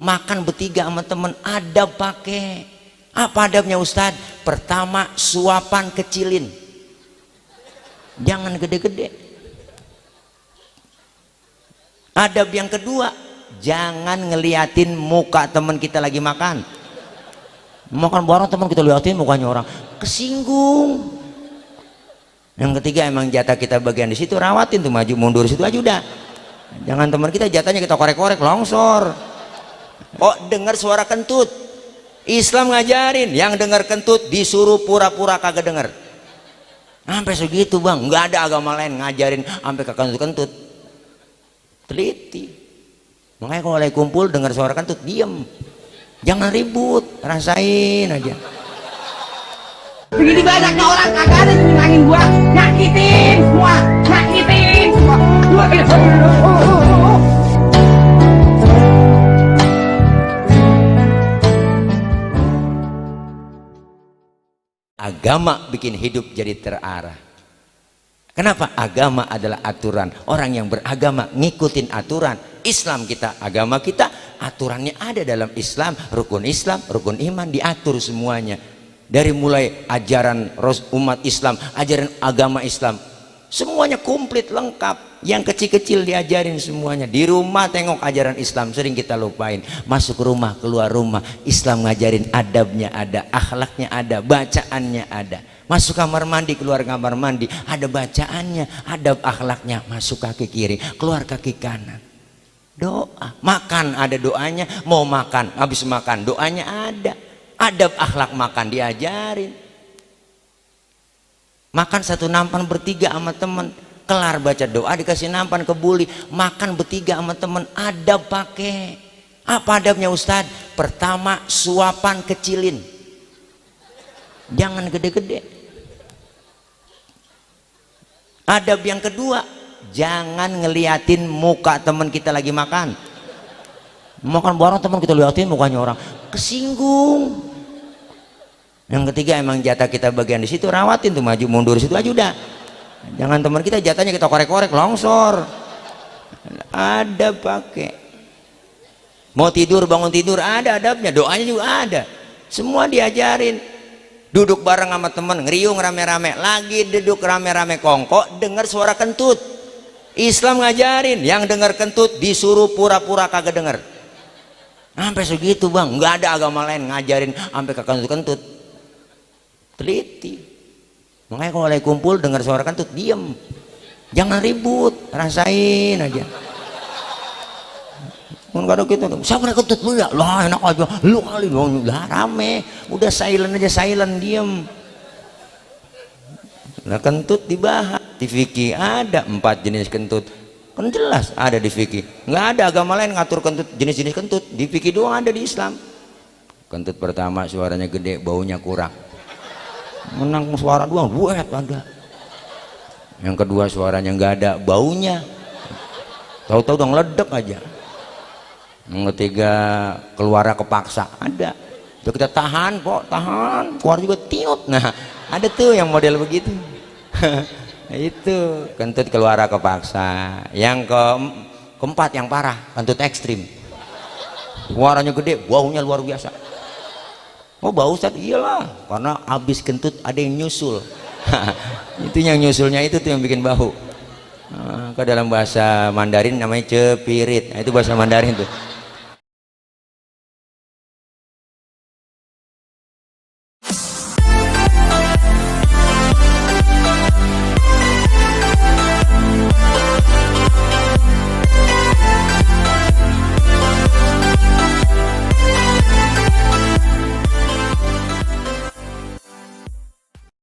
makan bertiga sama temen, adab pakai. Apa adabnya Ustadz? Pertama, suapan kecilin, jangan gede-gede. Adab yang kedua, jangan ngeliatin muka temen kita lagi makan. Makan bareng teman kita liatin mukanya orang, kesinggung. Yang ketiga, emang jatah kita bagian di situ, rawatin tuh, maju mundur situ aja udah. Jangan teman kita jatahnya kita korek-korek longsor. Oh, dengar suara kentut, Islam ngajarin yang dengar kentut disuruh pura-pura kagak denger. Sampai segitu bang, nggak ada agama lain ngajarin sampai ke kentut-kentut. Teliti. Makanya kalau lagi kumpul dengar suara kentut, diem, jangan ribut, rasain aja. Begini banyaknya orang kagak ada yang nyenangin gua, nyakitin semua, nyakitin semua. Agama bikin hidup jadi terarah. Kenapa? Agama adalah aturan. Orang yang beragama ngikutin aturan. Islam kita, agama kita, aturannya ada dalam Islam, rukun iman diatur semuanya. Dari mulai ajaran umat Islam, ajaran agama Islam, semuanya komplit lengkap. Yang kecil-kecil diajarin semuanya. Di rumah tengok ajaran Islam, sering kita lupain. Masuk rumah, keluar rumah, Islam ngajarin adabnya ada, akhlaknya ada, bacaannya ada. Masuk kamar mandi, keluar kamar mandi, ada bacaannya, adab akhlaknya. Masuk kaki kiri, keluar kaki kanan. Doa, makan ada doanya, mau makan, habis makan doanya ada. Adab akhlak makan diajarin. Makan satu nampan bertiga sama temen, kelar baca doa dikasih nampan kebuli. Makan bertiga sama temen, adab pakai. Apa adabnya Ustadz? Pertama, suapan kecilin, jangan gede-gede. Adab yang kedua, jangan ngeliatin muka temen kita lagi makan. Makan bareng teman kita liatin mukanya orang, kesinggung. Yang ketiga, emang jatah kita bagian di situ, rawatin tuh, maju mundur situ aja udah. Jangan teman kita jatahnya kita korek-korek longsor. Ada pakai. Mau tidur, bangun tidur ada adabnya, doanya juga ada. Semua diajarin. Duduk bareng sama temen, ngeriung rame-rame, lagi duduk rame-rame kongkok, dengar suara kentut. Islam ngajarin yang dengar kentut disuruh pura-pura kagak denger. Sampai segitu bang, nggak ada agama lain ngajarin sampai ke kentut-kentut. Teliti. Makanya kalau lagi kumpul dengar suara kentut, diem, jangan ribut, rasain aja. Kalau gitu, siapa yang kentut lu ya? Lah enak aja, lu kali dong, lah rame, udah silent aja, silent, diem. Nah kentut dibahas, di fikih ada 4 jenis kentut, kan jelas ada di fikih. Nggak ada agama lain ngatur kentut, jenis-jenis kentut, di fikih doang ada di Islam. Kentut pertama suaranya gede, baunya kurang, menang suara doang, buat ada. Yang kedua suaranya nggak ada, baunya, tahu-tahu udah ngeledek aja. Yang ketiga keluarnya kepaksa, ada. Itu kita tahan kok, tahan, keluar juga tiut. Nah ada tuh yang model begitu. Itu kentut keluar kepaksa. Yang keempat yang parah, kentut ekstrim, suaranya gede, baunya luar biasa. Oh bau Ustaz? Iyalah, karena habis kentut ada yang nyusul. Itu yang nyusulnya itu tuh yang bikin bau. Ke dalam bahasa Mandarin namanya cepirit. Nah, itu bahasa Mandarin tuh.